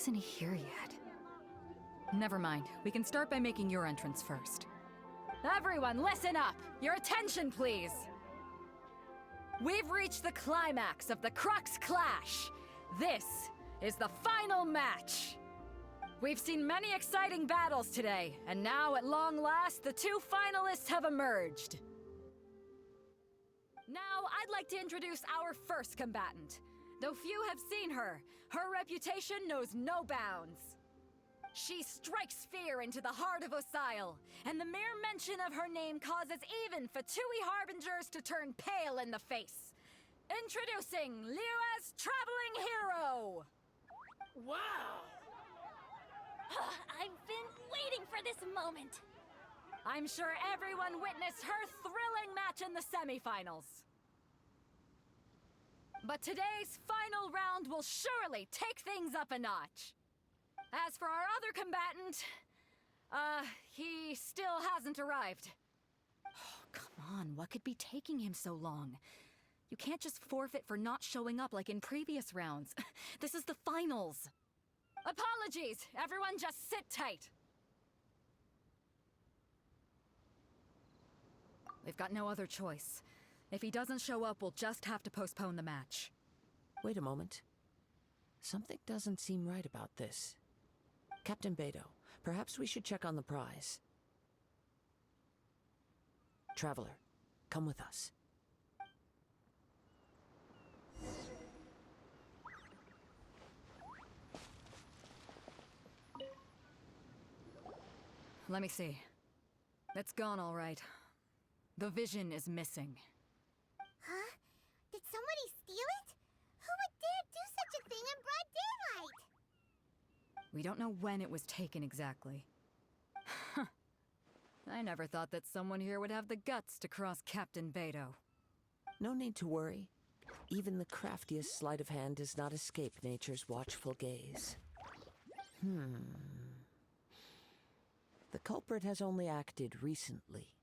isn't he here yet? Never mind. We can start by making your entrance first. Everyone, listen up! Your attention, please! We've reached the climax of the Crux Clash! This is the final match! We've seen many exciting battles today, and now, at long last, the two finalists have emerged. Now, I'd like to introduce our first combatant. Though few have seen her, her reputation knows no bounds. She strikes fear into the heart of Osile, and the mere mention of her name causes even Fatui Harbingers to turn pale in the face. Introducing Liyue's Traveling Hero! Wow! I've been waiting for this moment! I'm sure everyone witnessed her thrilling match in the semifinals. But today's final round will surely take things up a notch. As for our other combatant, he still hasn't arrived. Oh, come on, what could be taking him so long? You can't just forfeit for not showing up like in previous rounds. This is the finals. Apologies, everyone just sit tight. We've got no other choice. If he doesn't show up, we'll just have to postpone the match. Wait a moment. Something doesn't seem right about this. Captain Beidou, perhaps we should check on the prize. Traveler, come with us. Let me see. It's gone all right. The vision is missing. Huh? Did somebody steal it? Who would dare do such a thing in broad daylight? We don't know when it was taken exactly. I never thought that someone here would have the guts to cross Captain Beidou. No need to worry. Even the craftiest sleight of hand does not escape nature's watchful gaze. The culprit has only acted recently.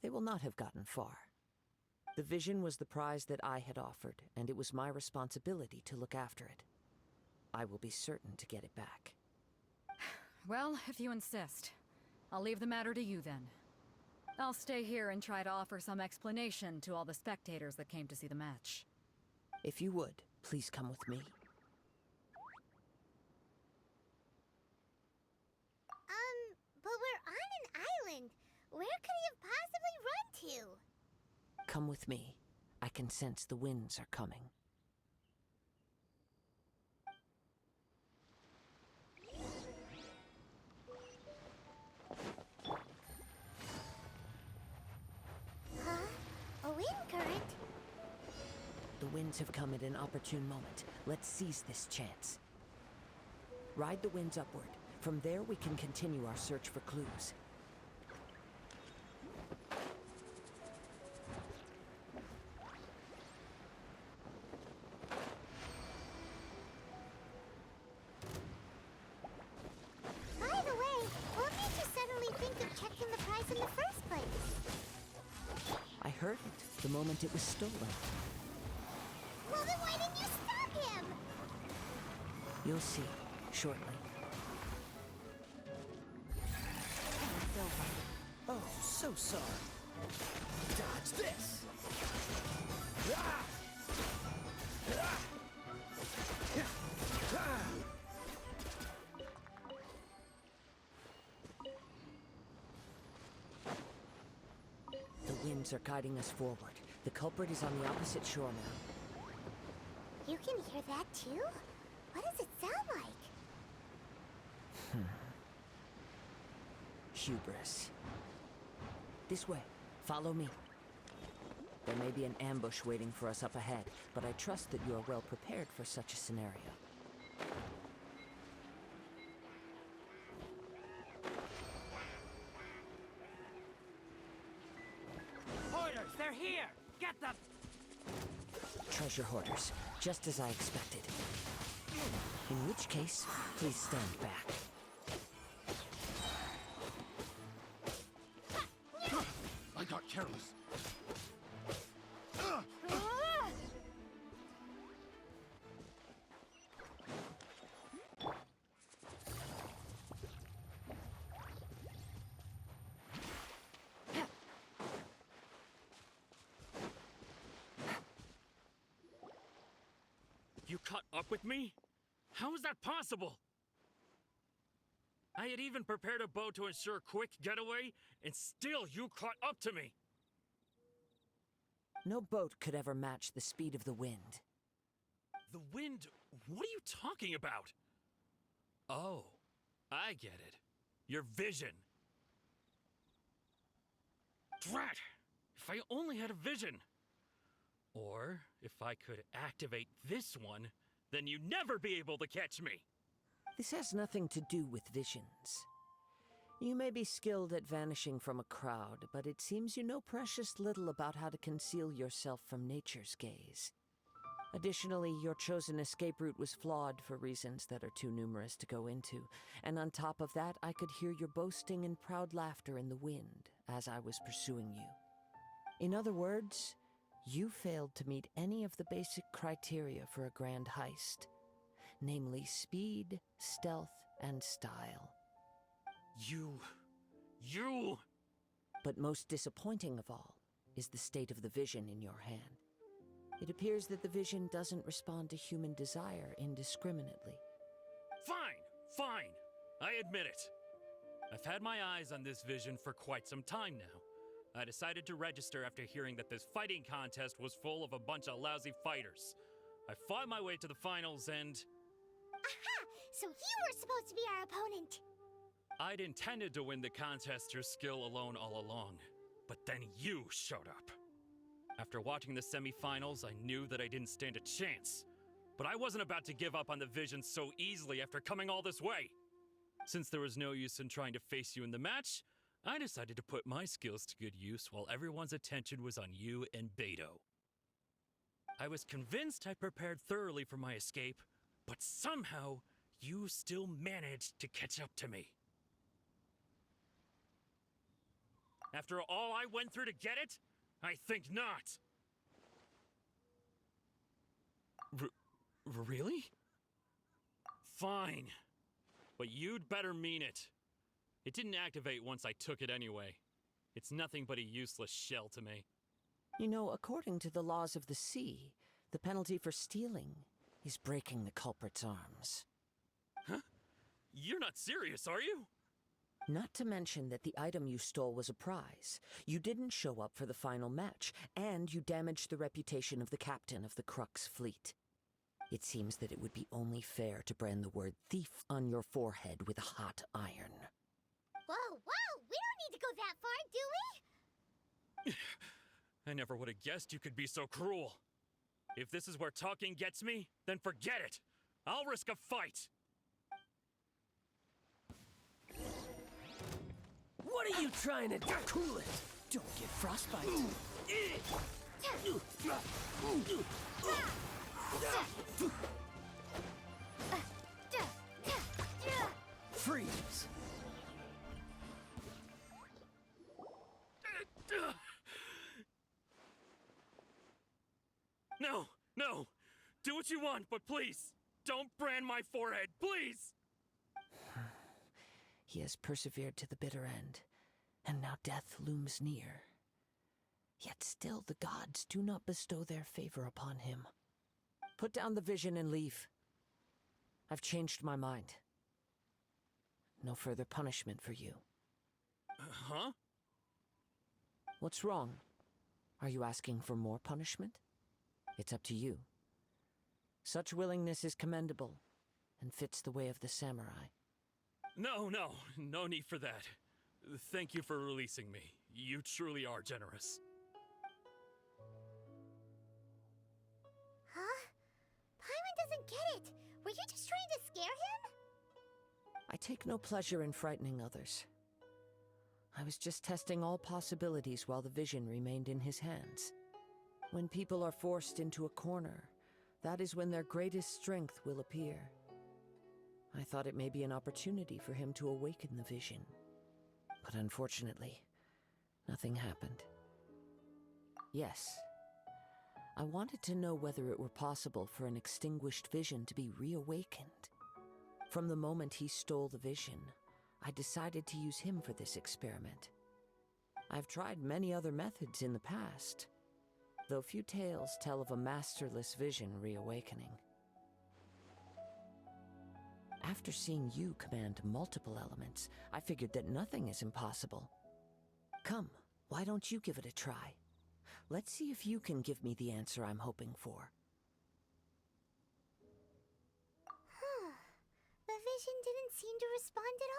They will not have gotten far. The vision was the prize that I had offered, and it was my responsibility to look after it. I will be certain to get it back. Well, if you insist. I'll leave the matter to you then. I'll stay here and try to offer some explanation to all the spectators that came to see the match. If you would, please come with me. But we're on an island. Where could he have possibly run to? Come with me. I can sense the winds are coming. Huh? A wind current? The winds have come at an opportune moment. Let's seize this chance. Ride the winds upward. From there, we can continue our search for clues. By the way, what made you suddenly think of checking the prize in the first place? I heard it the moment it was stolen. Well, then why didn't you stop him? You'll see, shortly. Oh, so sorry. Dodge this! Ah! Ah! Ah! The winds are guiding us forward. The culprit is on the opposite shore now. You can hear that too? What does it sound like? Hubris. This way. Follow me. There may be an ambush waiting for us up ahead, but I trust that you are well prepared for such a scenario. Hoarders, they're here! Get them! Treasure hoarders, just as I expected. In which case, please stand back. I got careless. You caught up with me? How is that possible? I had even prepared a boat to ensure a quick getaway, and still you caught up to me! No boat could ever match the speed of the wind. The wind? What are you talking about? Oh, I get it. Your vision. Drat! If I only had a vision! Or, if I could activate this one, then you'd never be able to catch me! This has nothing to do with visions. You may be skilled at vanishing from a crowd, but it seems you know precious little about how to conceal yourself from nature's gaze. Additionally, your chosen escape route was flawed for reasons that are too numerous to go into, and on top of that, I could hear your boasting and proud laughter in the wind as I was pursuing you. In other words, you failed to meet any of the basic criteria for a grand heist, namely speed, stealth, and style. You... But most disappointing of all is the state of the vision in your hand. It appears that the vision doesn't respond to human desire indiscriminately. Fine! I admit it. I've had my eyes on this vision for quite some time now. I decided to register after hearing that this fighting contest was full of a bunch of lousy fighters. I fought my way to the finals and... Aha! So you were supposed to be our opponent! I'd intended to win the contest through skill alone all along, but then you showed up. After watching the semi-finals, I knew that I didn't stand a chance. But I wasn't about to give up on the vision so easily after coming all this way. Since there was no use in trying to face you in the match, I decided to put my skills to good use while everyone's attention was on you and Beto. I was convinced I prepared thoroughly for my escape, but somehow, you still managed to catch up to me. After all I went through to get it? I think not. Really? Fine. But you'd better mean it. It didn't activate once I took it anyway. It's nothing but a useless shell to me. You know, according to the laws of the sea, the penalty for stealing is breaking the culprit's arms. Huh? You're not serious, are you? Not to mention that the item you stole was a prize. You didn't show up for the final match, and you damaged the reputation of the captain of the Crux fleet. It seems that it would be only fair to brand the word thief on your forehead with a hot iron. Whoa, we don't need to go that far, do we? I never would have guessed you could be so cruel. If this is where talking gets me, then forget it. I'll risk a fight. What are you trying to do? Cool it! Don't get frostbite! Freeze! No! Do what you want, but please, don't brand my forehead, please! He has persevered to the bitter end, and now death looms near. Yet still the gods do not bestow their favor upon him. Put down the vision and leave. I've changed my mind. No further punishment for you. Huh? What's wrong? Are you asking for more punishment? It's up to you. Such willingness is commendable, and fits the way of the samurai. No need for that. Thank you for releasing me. You truly are generous. Huh? Paimon doesn't get it. Were you just trying to scare him? I take no pleasure in frightening others. I was just testing all possibilities while the vision remained in his hands. When people are forced into a corner, that is when their greatest strength will appear. I thought it may be an opportunity for him to awaken the vision. But unfortunately, nothing happened. Yes, I wanted to know whether it were possible for an extinguished vision to be reawakened. From the moment he stole the vision, I decided to use him for this experiment. I've tried many other methods in the past, though few tales tell of a masterless vision reawakening. After seeing you command multiple elements, I figured that nothing is impossible. Come, why don't you give it a try? Let's see if you can give me the answer I'm hoping for. The vision didn't seem to respond at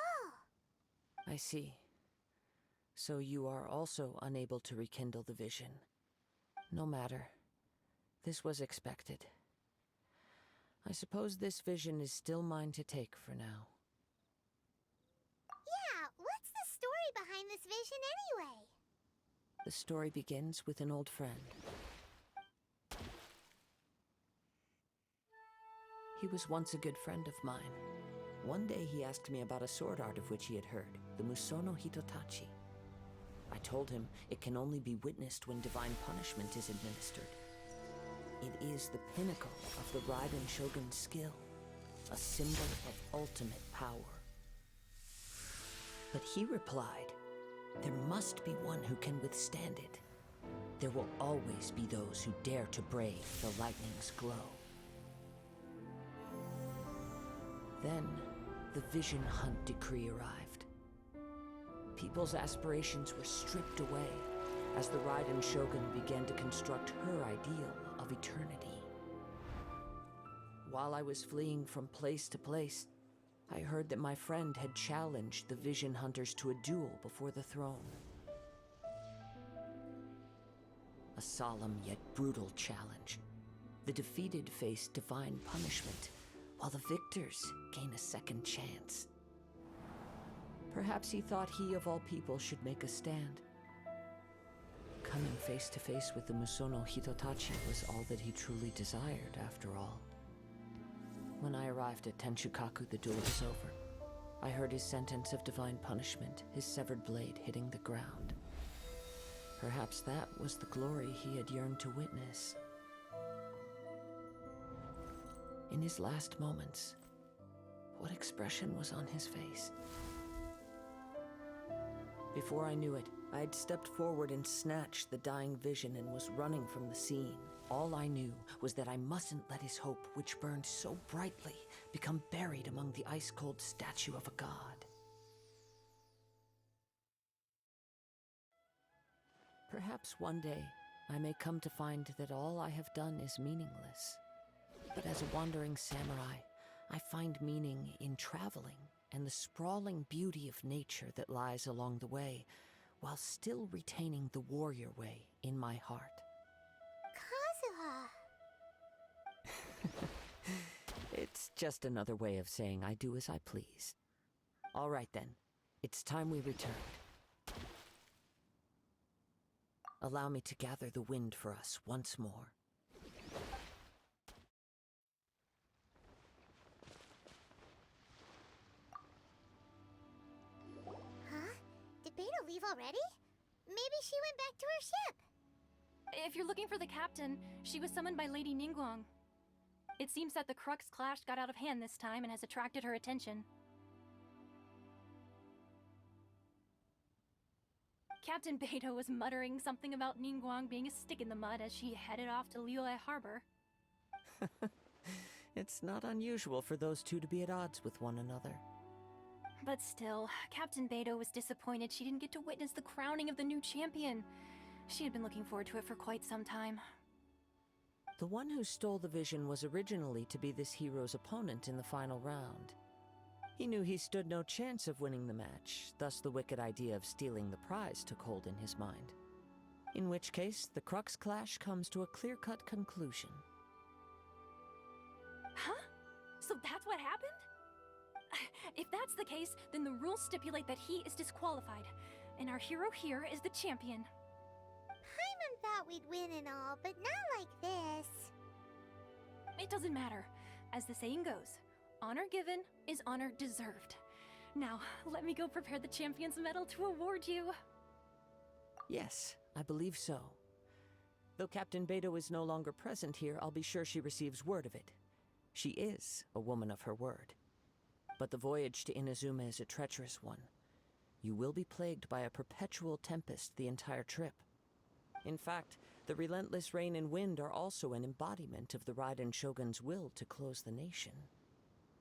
all. I see. So you are also unable to rekindle the vision. No matter. This was expected. I suppose this vision is still mine to take for now. Yeah, what's the story behind this vision anyway? The story begins with an old friend. He was once a good friend of mine. One day he asked me about a sword art of which he had heard, the Musono Hitotachi. I told him it can only be witnessed when divine punishment is administered. It is the pinnacle of the Raiden Shogun's skill, a symbol of ultimate power. But he replied, there must be one who can withstand it. There will always be those who dare to brave the lightning's glow. Then, the Vision Hunt decree arrived. People's aspirations were stripped away as the Raiden Shogun began to construct her ideal of eternity. While I was fleeing from place to place, I heard that my friend had challenged the Vision Hunters to a duel before the throne. A solemn yet brutal challenge. The defeated face divine punishment, while the victors gain a second chance. Perhaps he thought he of all people should make a stand. Coming face to face with the Musono Hitotachi was all that he truly desired, after all. When I arrived at Tenshukaku, the duel was over. I heard his sentence of divine punishment, his severed blade hitting the ground. Perhaps that was the glory he had yearned to witness. In his last moments, what expression was on his face? Before I knew it, I had stepped forward and snatched the dying vision and was running from the scene. All I knew was that I mustn't let his hope, which burned so brightly, become buried among the ice-cold statue of a god. Perhaps one day, I may come to find that all I have done is meaningless. But as a wandering samurai, I find meaning in traveling and the sprawling beauty of nature that lies along the way, while still retaining the warrior way in my heart. Kazuha. It's just another way of saying I do as I please. All right then, it's time we returned. Allow me to gather the wind for us once more. Huh? Did Beta leave already? Maybe she went back to her ship. If you're looking for the captain, she was summoned by Lady Ningguang. It seems that the Crux clash got out of hand this time and has attracted her attention. Captain Beto was muttering something about Ningguang being a stick in the mud as she headed off to Liyue Harbor. It's not unusual for those two to be at odds with one another. But still, Captain Beto was disappointed she didn't get to witness the crowning of the new champion. She had been looking forward to it for quite some time. The one who stole the vision was originally to be this hero's opponent in the final round. He knew he stood no chance of winning the match, thus the wicked idea of stealing the prize took hold in his mind. In which case, the Crux clash comes to a clear-cut conclusion. Huh? So that's what happened? If that's the case, then the rules stipulate that he is disqualified, and our hero here is the champion. Paimon thought we'd win and all, but not like this. It doesn't matter. As the saying goes, honor given is honor deserved. Now, let me go prepare the champion's medal to award you. Yes, I believe so. Though Captain Beto is no longer present here, I'll be sure she receives word of it. She is a woman of her word. But the voyage to Inazuma is a treacherous one. You will be plagued by a perpetual tempest the entire trip. In fact, the relentless rain and wind are also an embodiment of the Raiden Shogun's will to close the nation.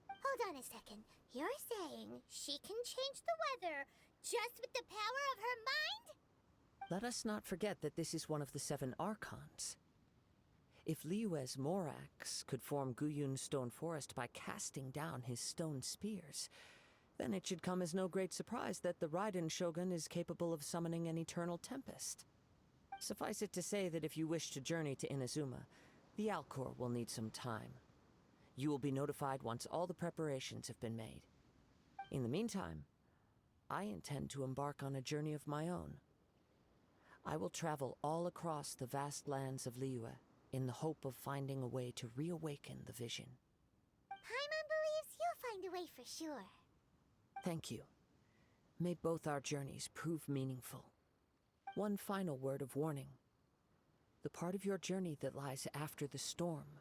Hold on a second. You're saying she can change the weather just with the power of her mind? Let us not forget that this is one of the 7 Archons. If Liyue's Morax could form Guyun's stone forest by casting down his stone spears, then it should come as no great surprise that the Raiden Shogun is capable of summoning an eternal tempest. Suffice it to say that if you wish to journey to Inazuma, the Alcor will need some time. You will be notified once all the preparations have been made. In the meantime, I intend to embark on a journey of my own. I will travel all across the vast lands of Liyue in the hope of finding a way to reawaken the vision. Paimon believes you'll find a way for sure. Thank you. May both our journeys prove meaningful. One final word of warning. The part of your journey that lies after the storm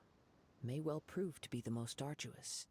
may well prove to be the most arduous.